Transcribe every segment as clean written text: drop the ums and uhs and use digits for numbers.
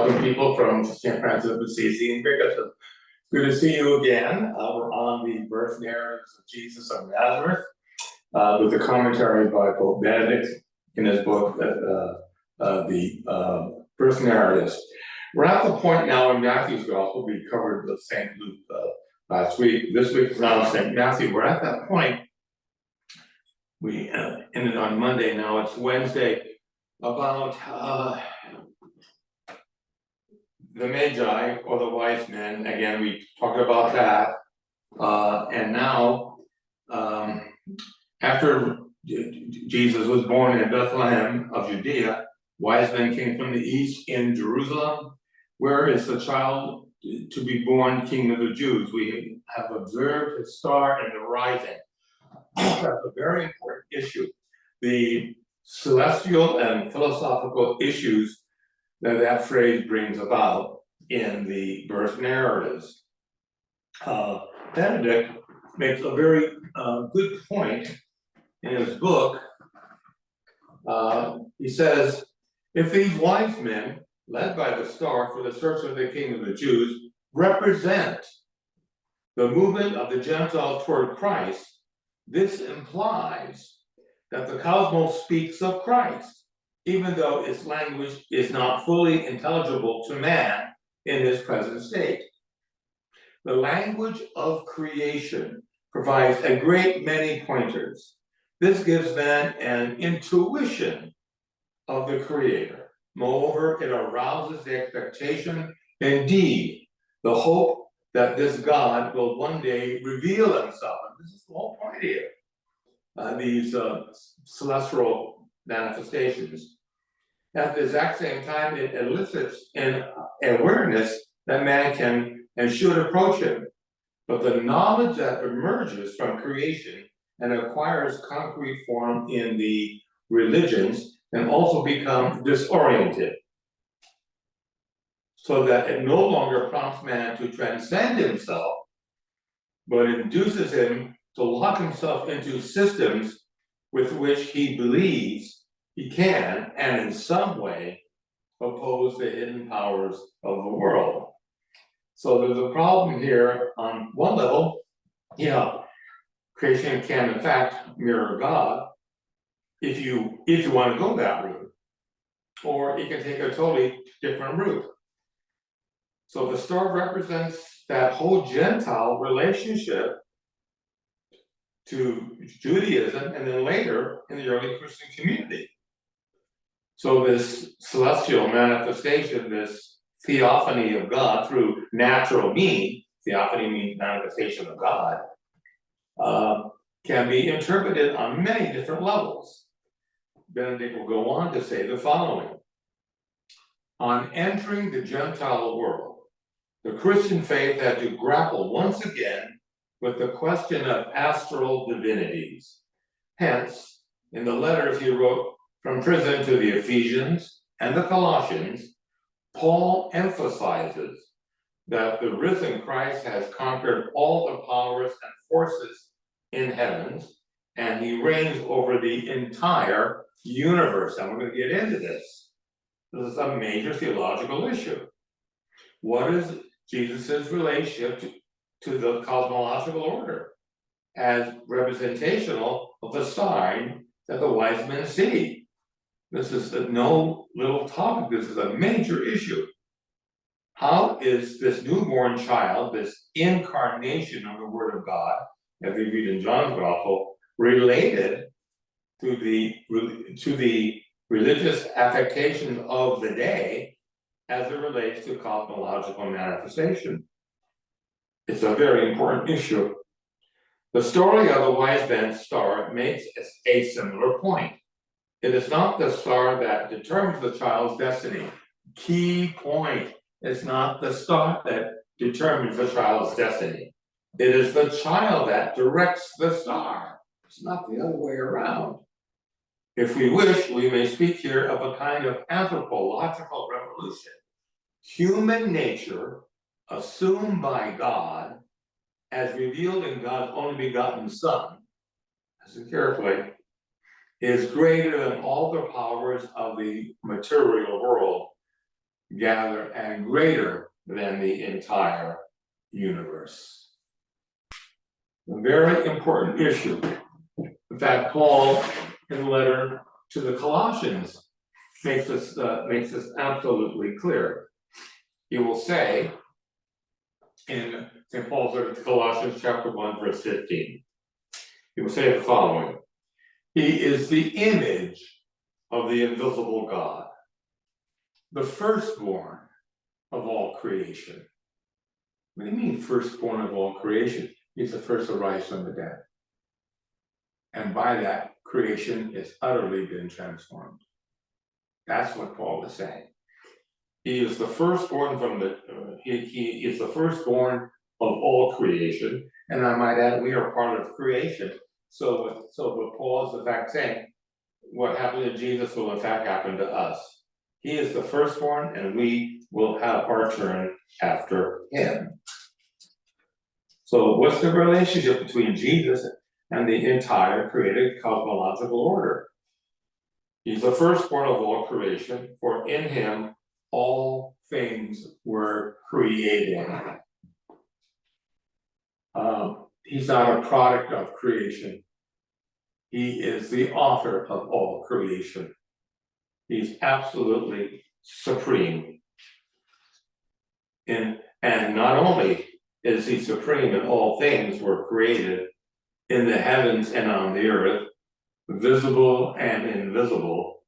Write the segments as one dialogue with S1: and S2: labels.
S1: welcome people from St. Francis of Assisi and Bickerton. Good to see you again. We're on the birth narratives of Jesus of Nazareth with a commentary by Pope Benedict in his book, the birth narratives. We're at the point now in Matthew's Gospel. We covered the St. Luke last week. This week is now St. Matthew. We're at that point. We ended on Monday. Now it's Wednesday. About the Magi or the wise men. Again, we talked about that. And now, after Jesus was born in Bethlehem of Judea, wise men came from the east in Jerusalem. Where is the child to be born, King of the Jews? We have observed his star in the rising. That's a very important issue. The celestial and philosophical issues that phrase brings about in the birth narratives. Benedict makes a very good point in his book. He says, if these wise men, led by the star for the search of the King of the Jews, represent the movement of the Gentiles toward Christ, this implies that the cosmos speaks of Christ, even though its language is not fully intelligible to man in his present state. The language of creation provides a great many pointers. This gives man an intuition of the Creator. Moreover, it arouses the expectation, indeed, the hope that this God will one day reveal himself. And this is the whole point here. These celestial manifestations. At the exact same time, it elicits an awareness that man can and should approach him. But the knowledge that emerges from creation and acquires concrete form in the religions can also become disoriented, so that it no longer prompts man to transcend himself, but induces him to lock himself into systems with which he believes he can, and in some way, oppose the hidden powers of the world. So there's a problem here on one level. Creation can in fact mirror God if you want to go that route, or it can take a totally different route. So the star represents that whole Gentile relationship to Judaism, and then later in the early Christian community. So this celestial manifestation, this theophany of God through natural means, theophany means manifestation of God, can be interpreted on many different levels. Benedict will go on to say the following. On entering the Gentile world, the Christian faith had to grapple once again with the question of astral divinities. Hence, in the letters he wrote from prison to the Ephesians and the Colossians, Paul emphasizes that the risen Christ has conquered all the powers and forces in heavens, and he reigns over the entire universe. And we're going to get into this. This is a major theological issue. What is Jesus' relationship to the cosmological order as representational of the sign that the wise men see? This is no little topic. This is a major issue. How is this newborn child, this incarnation of the Word of God, as we read in John's Gospel, related to the religious affectations of the day as it relates to cosmological manifestation? It's a very important issue. The story of the wise men's star makes a similar point. It is not the star that determines the child's destiny. Key point. It's not the star that determines the child's destiny. It is the child that directs the star. It's not the other way around. If we wish, we may speak here of a kind of anthropological revolution. Human nature, assumed by God, as revealed in God's only begotten Son, listen carefully, is greater than all the powers of the material world gather, and greater than the entire universe. A very important issue. In fact, Paul, in the letter to the Colossians, makes this absolutely clear. He will say in St. Paul's letter to Colossians chapter 1, verse 15, he will say the following: He is the image of the invisible God, the firstborn of all creation. What do you mean, firstborn of all creation? He's the first to rise from the dead. And by that, creation has utterly been transformed. That's what Paul is saying. He is the firstborn from the, he is the firstborn of all creation. And I might add, we are part of creation. So what Paul is in fact saying, what happened to Jesus will in fact happen to us. He is the firstborn, and we will have our turn after him. So what's the relationship between Jesus and the entire created cosmological order? He's the firstborn of all creation, for in him all things were created. He's not a product of creation. He is the author of all creation. He's absolutely supreme. And not only is he supreme in all things were created in the heavens and on the earth, visible and invisible.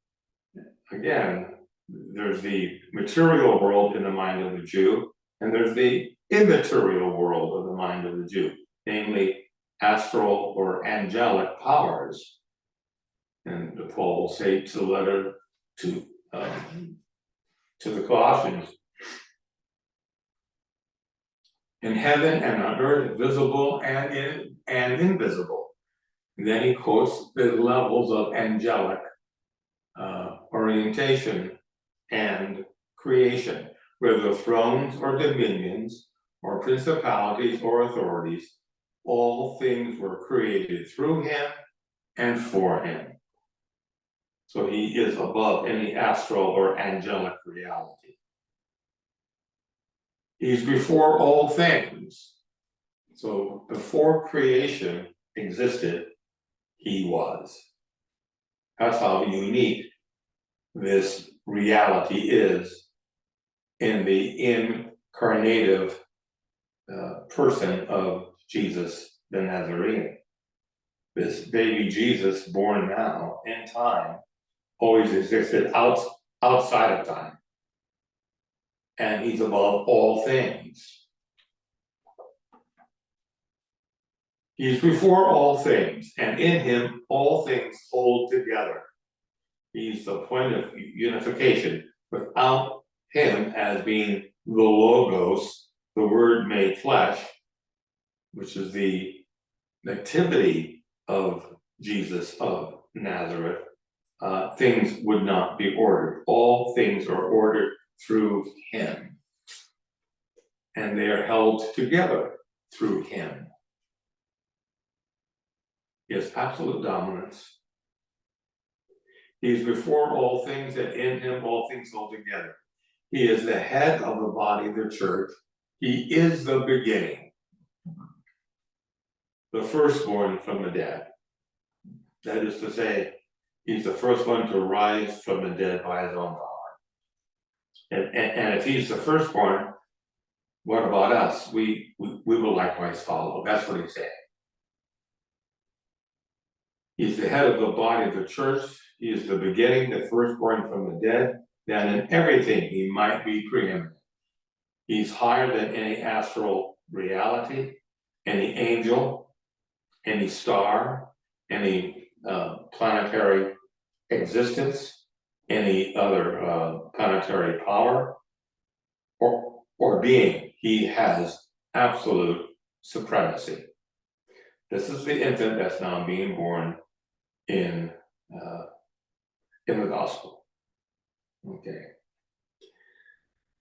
S1: Again, there's the material world in the mind of the Jew, and there's the immaterial world of the mind of the Jew, namely astral or angelic powers. And Paul will say to the letter to the Colossians, in heaven and on earth, visible and invisible. And then he quotes the levels of angelic orientation and creation, whether thrones or dominions or principalities or authorities, all things were created through him and for him. So he is above any astral or angelic reality. He's before all things. So before creation existed, he was. That's how unique this reality is in the incarnative person of Jesus the Nazarene. This baby Jesus born now in time always existed outside of time. And he's above all things. He's before all things, and in him all things hold together. He's the point of unification. Without him as being the Logos, the Word made flesh, which is the nativity of Jesus of Nazareth, things would not be ordered. All things are ordered through him, and they are held together through him. He has absolute dominance. He is before all things, and in him all things hold together. He is the head of the body, the church. He is the beginning, the firstborn from the dead. That is to say, he's the first one to rise from the dead by his own power. And if he's the firstborn, what about us? We will likewise follow. That's what he's saying. He's the head of the body of the church. He is the beginning, the firstborn from the dead, that in everything he might be preeminent. He's higher than any astral reality, any angel, any star, any planetary existence, any other planetary power or being. He has absolute supremacy. This is the infant that's now being born in the gospel. Okay.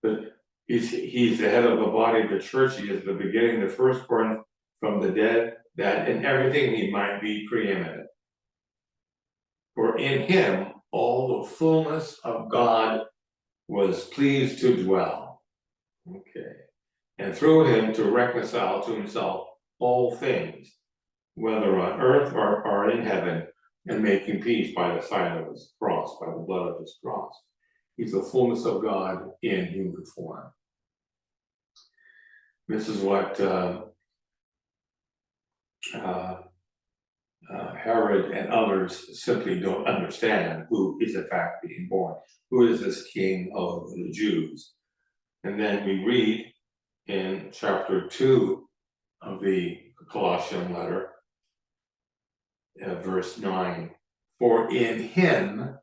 S1: But he's the head of the body of the church. He is the beginning, the firstborn from the dead, that in everything he might be preeminent. For in him all the fullness of God was pleased to dwell. Okay. And through him to reconcile to himself all things, whether on earth or in heaven, and making peace by the sign of his cross, by the blood of his cross. He's the fullness of God in human form. This is what Herod and others simply don't understand, who is in fact being born. Who is this king of the Jews? And then we read in chapter 2 of the Colossian letter, verse 9, for in him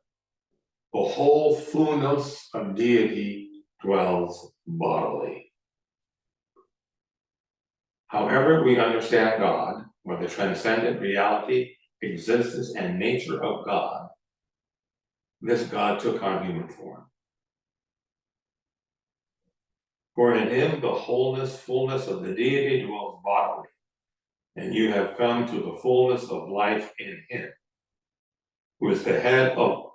S1: the whole fullness of deity dwells bodily. However we understand God, or the transcendent reality, existence, and nature of God, this God took on human form. For in him the fullness of the deity dwells bodily, and you have come to the fullness of life in him, who is the head of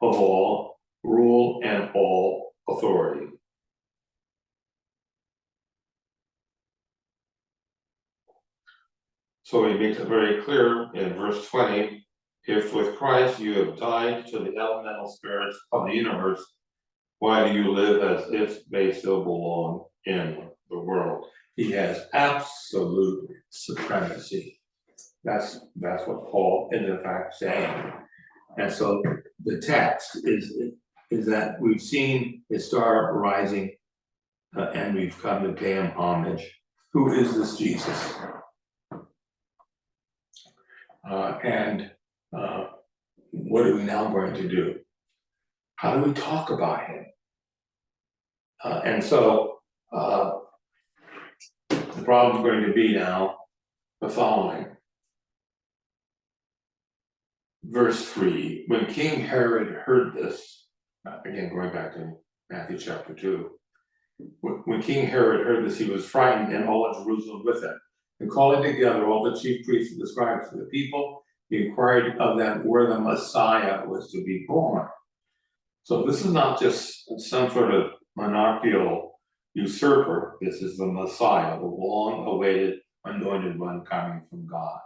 S1: all rule and all authority. So he makes it very clear in verse 20, if with Christ you have died to the elemental spirits of the universe, why do you live as if they still belong in the world? He has absolute supremacy. That's what Paul is in fact saying. And so the text is that we've seen his star rising, and we've come to pay him homage. Who is this Jesus? What are we now going to do? How do we talk about him? And so the problem is going to be now the following. Verse 3, when King Herod heard this, again going back to Matthew chapter 2, when King Herod heard this, he was frightened, and all of Jerusalem with him. And calling together all the chief priests and the scribes of the people, he inquired of them where the Messiah was to be born. So this is not just some sort of monarchical usurper. This is the Messiah, the long-awaited anointed one coming from God,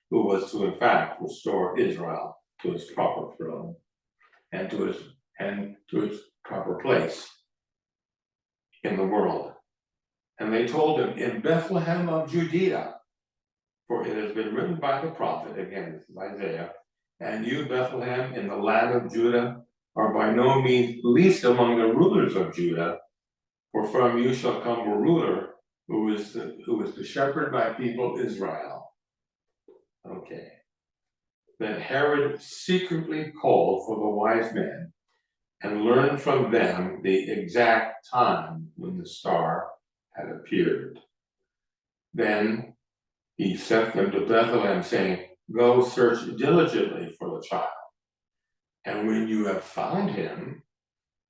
S1: who was to in fact restore Israel to its proper throne and to its proper place in the world. And they told him, in Bethlehem of Judea, for it has been written by the prophet, again, this is Isaiah, and you, Bethlehem, in the land of Judah, are by no means least among the rulers of Judah, for from you shall come a ruler who is to shepherd my people Israel. Okay. Then Herod secretly called for the wise men and learned from them the exact time when the star had appeared. Then he sent them to Bethlehem, saying, go search diligently for the child. And when you have found him,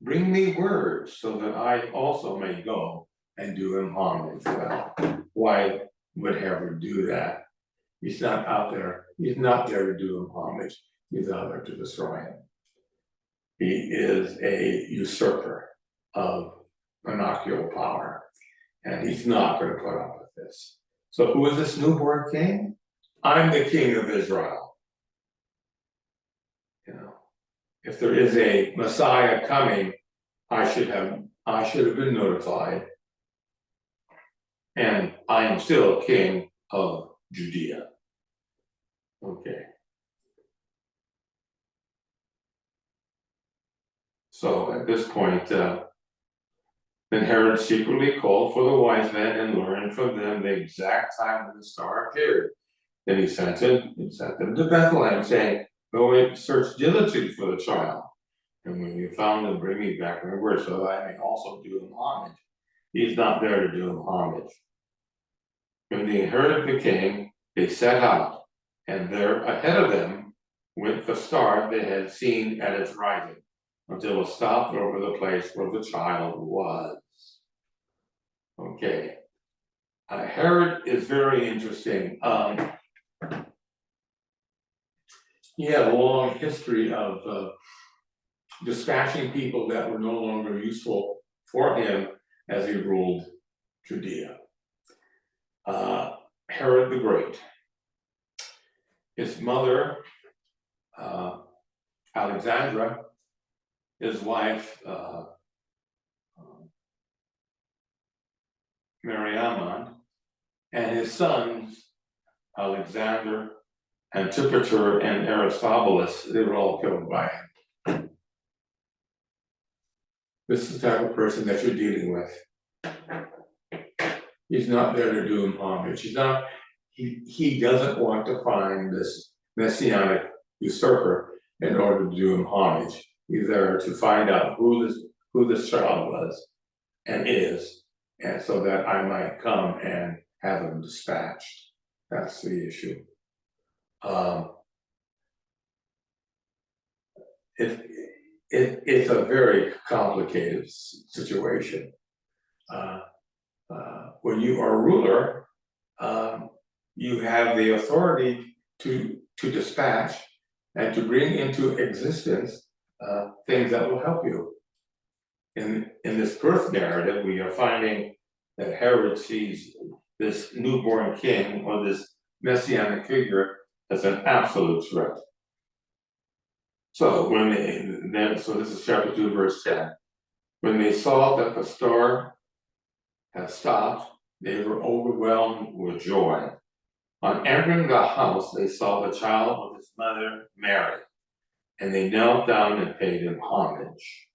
S1: bring me word so that I also may go and do him homage. Well, why would Herod do that? He's not out there. He's not there to do him homage. He's out there to destroy him. He is a usurper of monarchical power, and he's not going to put up with this. So who is this newborn king? I'm the king of Israel. You know, if there is a Messiah coming, I should have been notified. And I am still king of Judea. Okay. So at this point, then Herod secretly called for the wise men and learned from them the exact time when the star appeared. Then he sent them to Bethlehem, saying, go and search diligently for the child. And when you found him, bring me back my word, so that I may also do him homage. He's not there to do him homage. When they heard the king, they set out, and there ahead of them went the star they had seen at its rising, until it stopped over the place where the child was. Okay. Herod is very interesting. He had a long history of dispatching people that were no longer useful for him as he ruled Judea. Herod the Great. His mother, Alexandra, his wife, Mariamon, and his sons, Alexander, Antipater, and Aristobulus, they were all killed by him. This is the type of person that you're dealing with. He's not there to do him homage. He doesn't want to find this messianic usurper in order to do him homage. He's there to find out who this child was and is, and so that I might come and have him dispatched. That's the issue. It's a very complicated situation. When you are a ruler, you have the authority to dispatch and to bring into existence things that will help you. In this birth narrative, we are finding that Herod sees this newborn king or this messianic figure as an absolute threat. So so this is chapter 2, verse 10. When they saw that the star had stopped, they were overwhelmed with joy. On entering the house, they saw the child with his mother Mary, and they knelt down and paid him homage.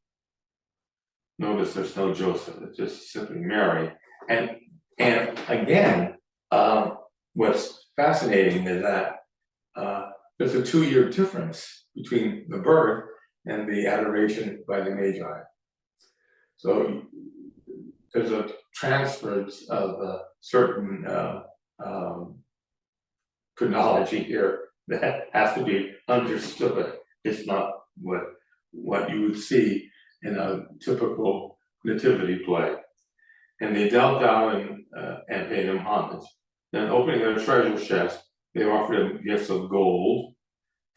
S1: Notice there's no Joseph, it's just simply Mary. And again, what's fascinating is that there's a 2-year difference between the birth and the adoration by the Magi. So there's a transference of certain chronology here that has to be understood. It's not what you would see in a typical nativity play. And they knelt down and paid him homage. Then opening their treasure chest, they offered him gifts of gold,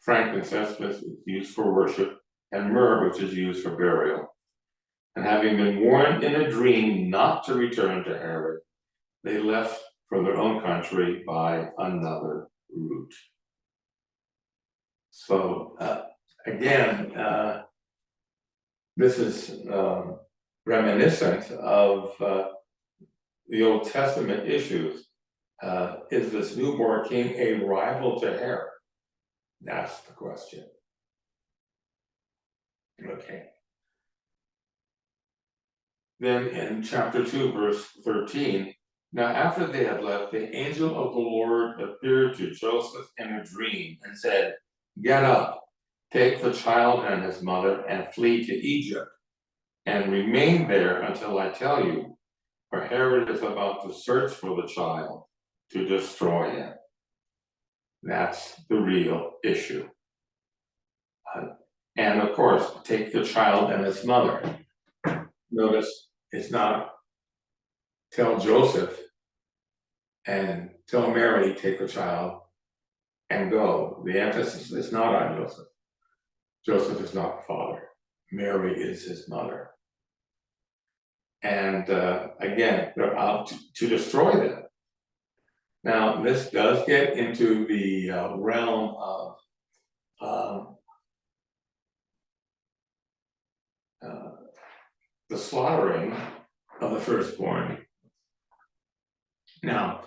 S1: frankincense, which is used for worship, and myrrh, which is used for burial. And having been warned in a dream not to return to Herod, they left for their own country by another route. So again, this is reminiscent of the Old Testament issues. Is this newborn king a rival to Herod? That's the question. Okay. Then in chapter 2, verse 13, now after they had left, the angel of the Lord appeared to Joseph in a dream and said, "Get up, take the child and his mother and flee to Egypt, and remain there until I tell you, for Herod is about to search for the child to destroy him." That's the real issue. And of course, take the child and his mother. Notice it's not tell Joseph and tell Mary, take the child and go. The emphasis is not on Joseph. Joseph is not the father. Mary is his mother. And again, they're out to destroy them. Now, this does get into the realm of the slaughtering of the firstborn. Now,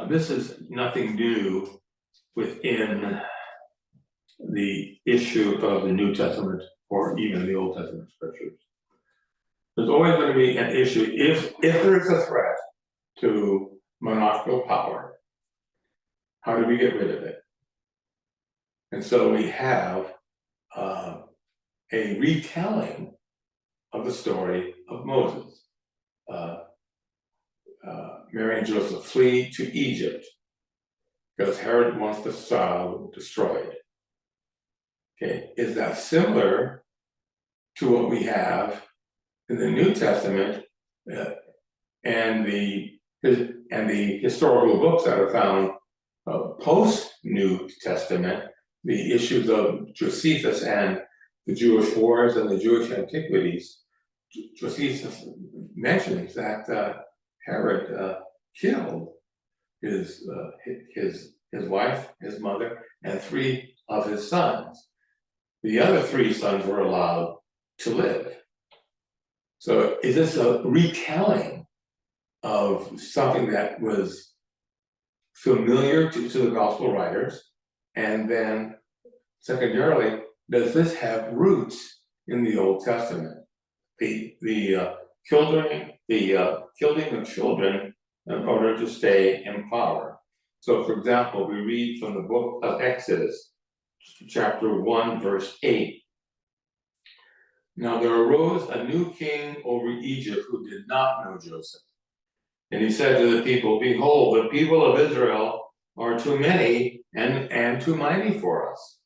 S1: this is nothing new within the issue of the New Testament or even the Old Testament scriptures. There's always going to be an issue if there's a threat to monarchical power. How do we get rid of it? And so we have a retelling of the story of Moses. Mary and Joseph flee to Egypt because Herod wants the child destroyed. Okay, is that similar to what we have in the New Testament and the historical books that are found post New Testament, the issues of Josephus and the Jewish wars and the Jewish antiquities, Josephus mentions that Herod killed his wife, his mother, and 3 of his sons. The other 3 sons were allowed to live. So is this a retelling of something that was familiar to the gospel writers? And then secondarily, does this have roots in the Old Testament? The killing of children in order to stay in power. So for example, we read from the book of Exodus, chapter 1, verse 8. Now there arose a new king over Egypt who did not know Joseph. And he said to the people, behold, the people of Israel are too many and too mighty for us.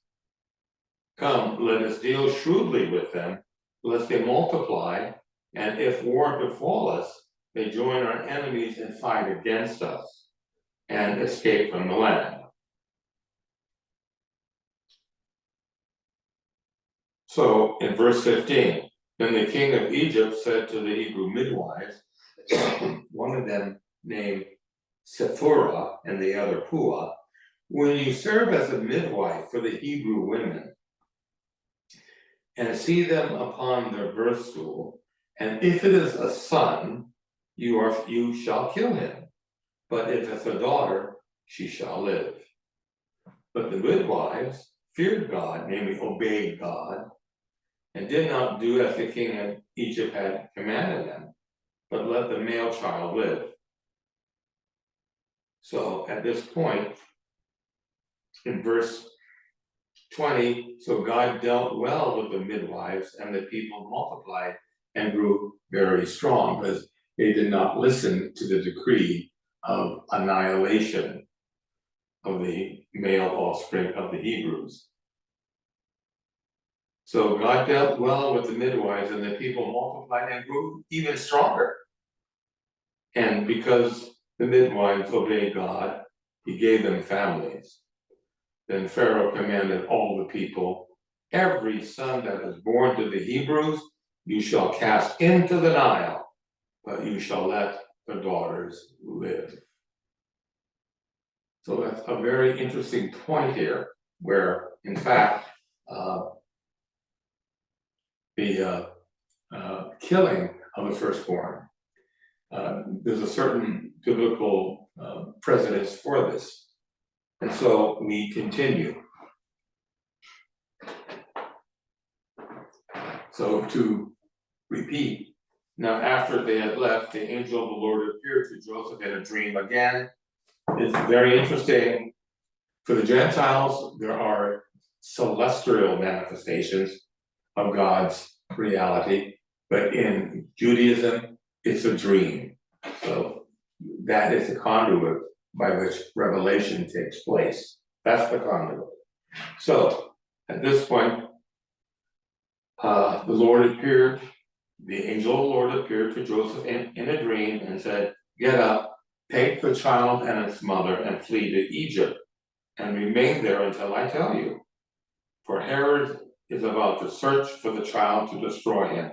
S1: Come, let us deal shrewdly with them, lest they multiply, and if war befall us, they join our enemies and fight against us, and escape from the land. So in verse 15, then the king of Egypt said to the Hebrew midwives, one of them named Sephora and the other Pua, when you serve as a midwife for the Hebrew women, and see them upon their birth stool, and if it is a son, you shall kill him, but if it's a daughter, she shall live. But the midwives feared God, namely obeyed God, and did not do as the king of Egypt had commanded them, but let the male child live. So at this point, in verse 20, so God dealt well with the midwives, and the people multiplied and grew very strong, because they did not listen to the decree of annihilation of the male offspring of the Hebrews. So God dealt well with the midwives, and the people multiplied and grew even stronger. And because the midwives obeyed God, he gave them families. Then Pharaoh commanded all the people, every son that is born to the Hebrews, you shall cast into the Nile, but you shall let the daughters live. So that's a very interesting point here, where in fact, the killing of the firstborn, there's a certain biblical precedence for this. And so we continue. So to repeat, now after they had left, the angel of the Lord appeared to Joseph in a dream again. It's very interesting. For the Gentiles, there are celestial manifestations of God's reality, but in Judaism, it's a dream. So that is the conduit by which revelation takes place. That's the conduit. So at this point, the angel of the Lord appeared to Joseph in a dream and said, get up, take the child and its mother and flee to Egypt and remain there until I tell you. For Herod is about to search for the child to destroy him.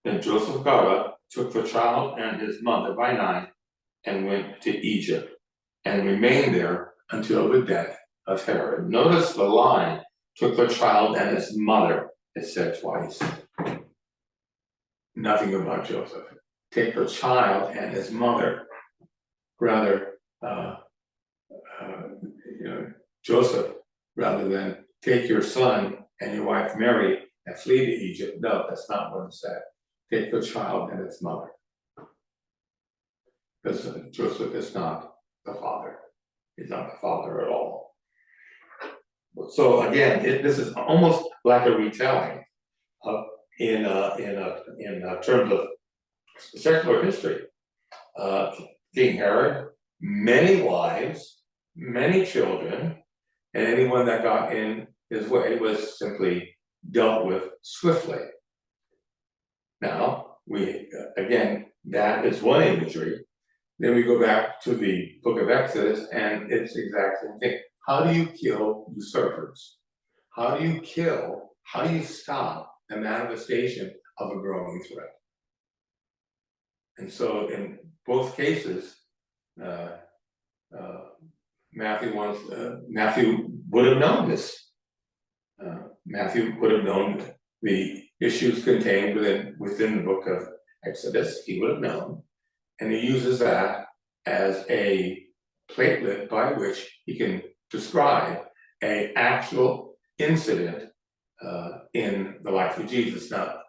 S1: Then Joseph got up, took the child and his mother by night, and went to Egypt, and remained there until the death of Herod. Notice the line, took the child and his mother, it said twice. Nothing about Joseph. Take the child and his mother. Rather, Joseph, rather than take your son and your wife Mary and flee to Egypt. No, that's not what it said. Take the child and its mother. Because Joseph is not the father. He's not the father at all. So again, this is almost like a retelling in terms of secular history. King Herod, many wives, many children, and anyone that got in his way was simply dealt with swiftly. Now, again, that is one imagery. Then we go back to the book of Exodus, and it's the exact same thing. How do you kill usurpers? How do you kill how do you stop the manifestation of a growing threat? And so in both cases, Matthew would have known this. Matthew would have known the issues contained within the book of Exodus. He would have known, and he uses that as a platelet by which he can describe an actual incident in the life of Jesus. Now,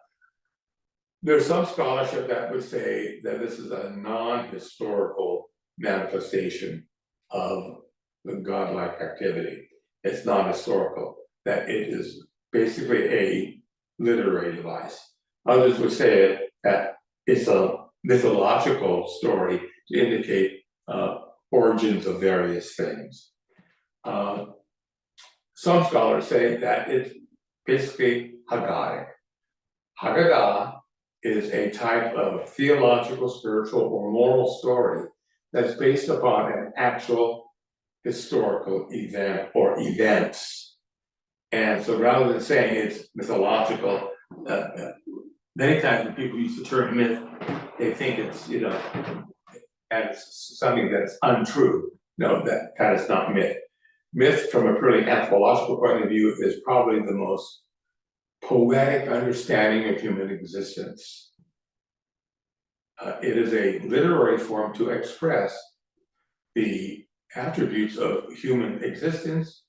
S1: there's some scholarship that would say that this is a non-historical manifestation of the godlike activity. It's non-historical, that it is basically a literary device. Others would say that it's a mythological story to indicate origins of various things. Some scholars say that it's basically Haggadic. Haggadah is a type of theological, spiritual, or moral story that's based upon an actual historical event or events. And so rather than saying it's mythological, many times when people use the term myth, they think it's, as something that's untrue. No, that is not myth. Myth, from a purely anthropological point of view, is probably the most poetic understanding of human existence. It is a literary form to express the attributes of human existence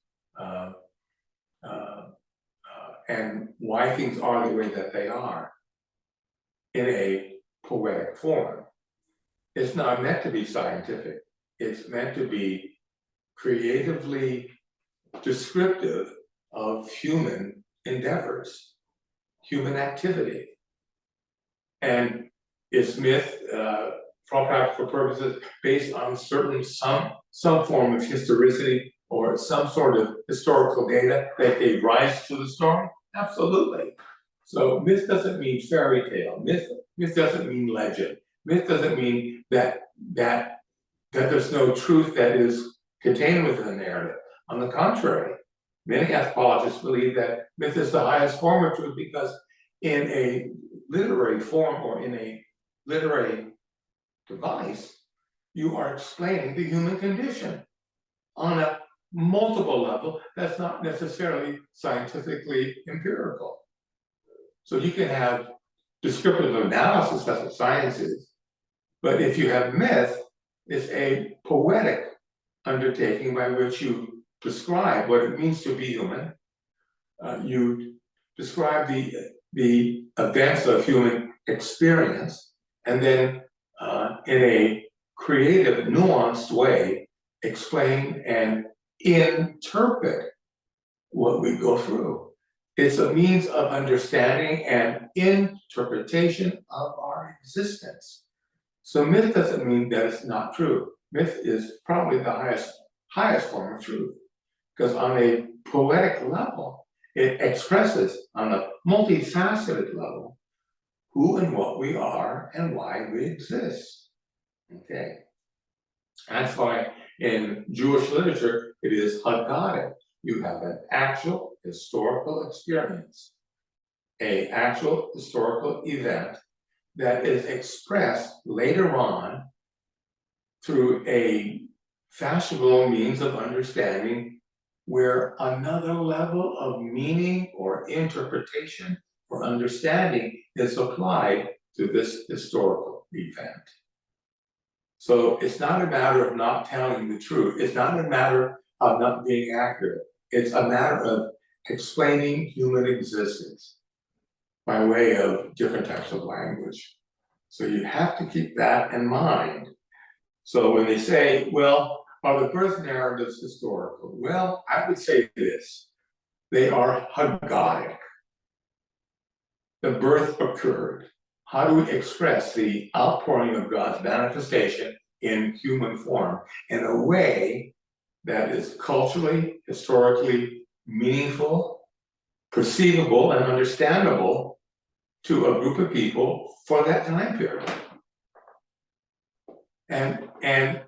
S1: and why things are the way that they are in a poetic form. It's not meant to be scientific. It's meant to be creatively descriptive of human endeavors, human activity. And is myth, for all practical purposes, based on some form of historicity or some sort of historical data that gave rise to the story? Absolutely. So myth doesn't mean fairy tale. Myth doesn't mean legend. Myth doesn't mean that there's no truth that is contained within the narrative. On the contrary, many anthropologists believe that myth is the highest form of truth because in a literary form or in a literary device, you are explaining the human condition on a multiple level that's not necessarily scientifically empirical. So you can have descriptive analysis, that's what science is, but if you have myth, it's a poetic undertaking by which you describe what it means to be human. You describe the events of human experience, and then in a creative, nuanced way, explain and interpret what we go through. It's a means of understanding and interpretation of our existence. So myth doesn't mean that it's not true. Myth is probably the highest form of truth, because on a poetic level, it expresses on a multifaceted level who and what we are and why we exist. Okay. That's why in Jewish literature, it is Haggadic. You have an actual historical experience, an actual historical event that is expressed later on through a fashionable means of understanding where another level of meaning or interpretation or understanding is applied to this historical event. So it's not a matter of not telling the truth. It's not a matter of not being accurate. It's a matter of explaining human existence by way of different types of language. So you have to keep that in mind. So when they say, well, are the birth narratives historical? Well, I would say this: they are Haggadic. The birth occurred. How do we express the outpouring of God's manifestation in human form in a way that is culturally, historically meaningful, perceivable, and understandable to a group of people for that time period? And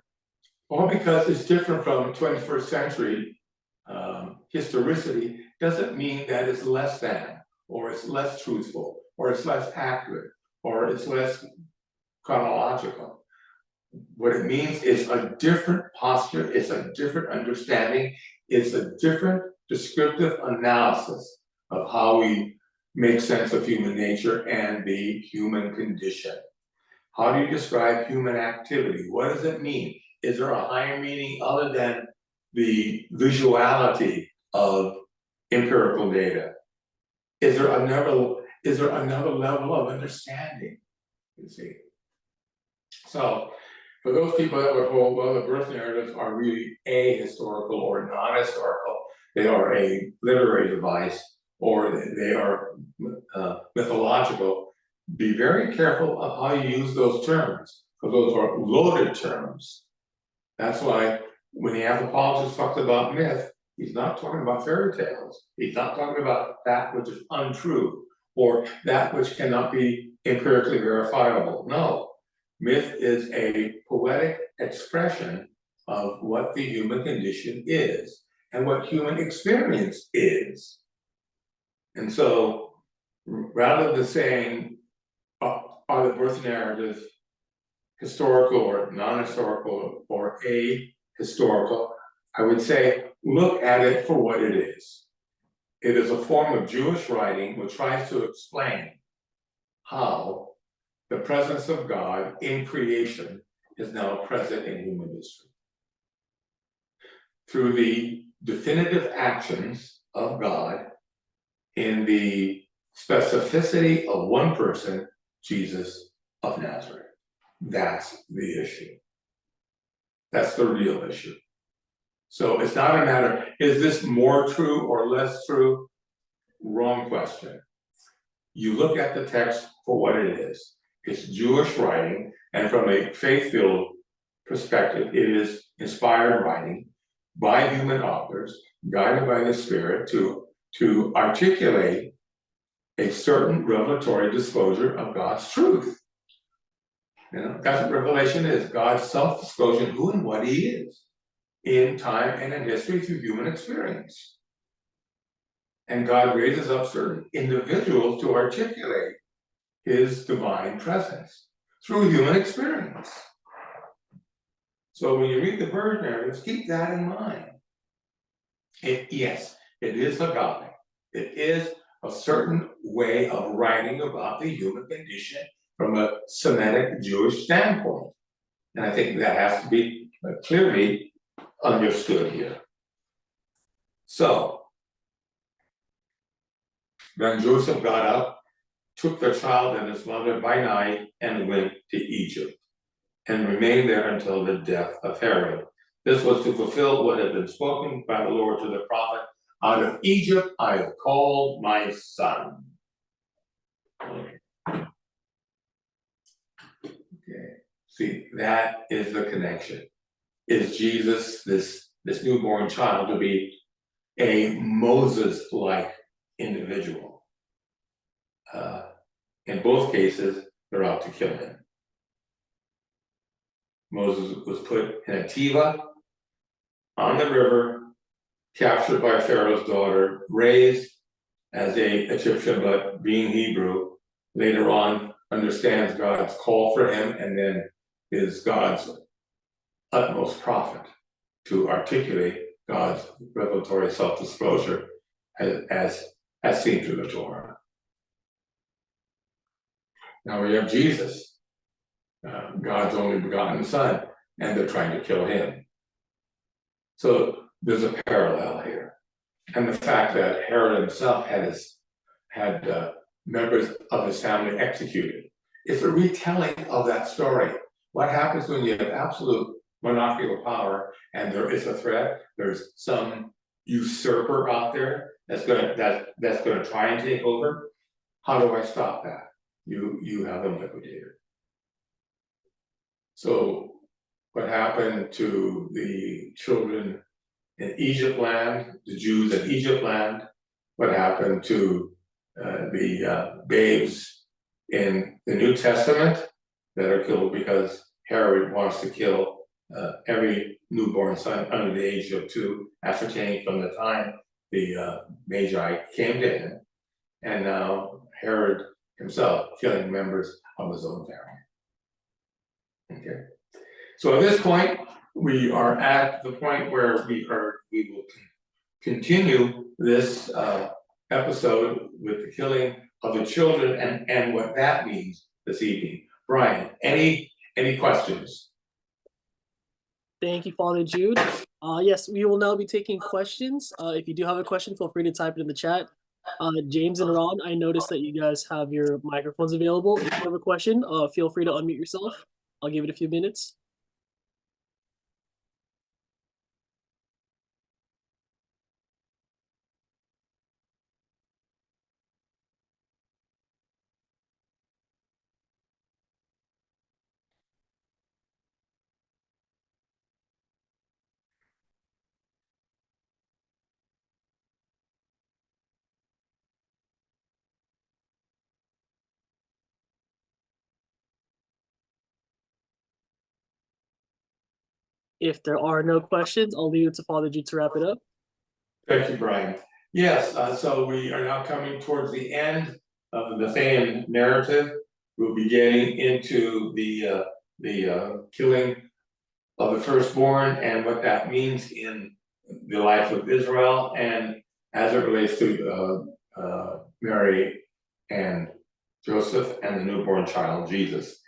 S1: all because it's different from 21st century historicity doesn't mean that it's less than. or it's less truthful, or it's less accurate, or it's less chronological. What it means is a different posture, it's a different understanding, it's a different descriptive analysis of how we make sense of human nature and the human condition. How do you describe human activity? What does it mean? Is there a higher meaning other than the visuality of empirical data? Is there another level of understanding? You see. So for those people that would hold, well, the birth narratives are really ahistorical or non-historical, they are a literary device, or they are mythological, be very careful of how you use those terms, because those are loaded terms. That's why when the anthropologist talks about myth, he's not talking about fairy tales. He's not talking about that which is untrue, or that which cannot be empirically verifiable. No. Myth is a poetic expression of what the human condition is and what human experience is. And so, rather than saying, are the birth narratives historical or non-historical or ahistorical, I would say, look at it for what it is. It is a form of Jewish writing which tries to explain how the presence of God in creation is now present in human history. Through the definitive actions of God in the specificity of one person, Jesus of Nazareth. That's the issue. That's the real issue. So it's not a matter, is this more true or less true? Wrong question. You look at the text for what it is. It's Jewish writing, and from a faith-filled perspective, it is inspired writing by human authors, guided by the Spirit to articulate a certain revelatory disclosure of God's truth. You know, that's what Revelation is, God's self-disclosure, who and what he is, in time and in history through human experience. And God raises up certain individuals to articulate his divine presence through human experience. So when you read the birth narratives, keep that in mind. Yes, it is agape. It is a certain way of writing about the human condition from a Semitic Jewish standpoint. And I think that has to be clearly understood here. So, then Joseph got up, took the child and his mother by night, and went to Egypt, and remained there until the death of Herod. This was to fulfill what had been spoken by the Lord to the prophet, out of Egypt I have called my son. Okay, see, that is the connection. Is Jesus, this newborn child, to be a Moses-like individual? In both cases, they're out to kill him. Moses was put in a tiva on the river, captured by Pharaoh's daughter, raised as an Egyptian, but being Hebrew, later on understands God's call for him, and then is God's utmost prophet to articulate God's revelatory self-disclosure as seen through the Torah. Now we have Jesus, God's only begotten son, and they're trying to kill him. So there's a parallel here. And the fact that Herod himself had members of his family executed. It's a retelling of that story. What happens when you have absolute monarchical power and there is a threat, there's some usurper out there that's gonna try and take over? How do I stop that? You have them liquidated. So what happened to the children in Egypt land, the Jews in Egypt land? What happened to the babes in the New Testament that are killed because Herod wants to kill every newborn son under the age of 2, ascertaining from the time the Magi came to him and now Herod himself killing members of his own family. Okay, so at this point, we are at the point where we will continue this episode with the killing of the children and what that means this evening. Brian, any questions?
S2: Thank you, Father Jude. Yes, we will now be taking questions. If you do have a question, feel free to type it in the chat. James and Ron, I noticed that you guys have your microphones available. If you have a question, feel free to unmute yourself. I'll give it a few minutes. If there are no questions, I'll leave it to Father Jude to wrap it up.
S1: Thank you, Brian. Yes, so we are now coming towards the end of the Matthean narrative. We'll be getting into the killing of the firstborn and what that means in the life of Israel and as it relates to Mary and Joseph and the newborn child Jesus.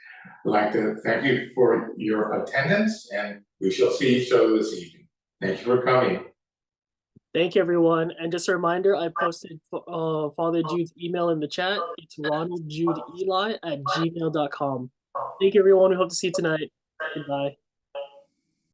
S1: I'd like to thank you for your attendance, and we shall see each other this evening. Thank you for coming.
S2: Thank you, everyone. And just a reminder, I posted Father Jude's email in the chat. It's ronaldjudeeli@gmail.com. Thank you, everyone. We hope to see you tonight. Goodbye.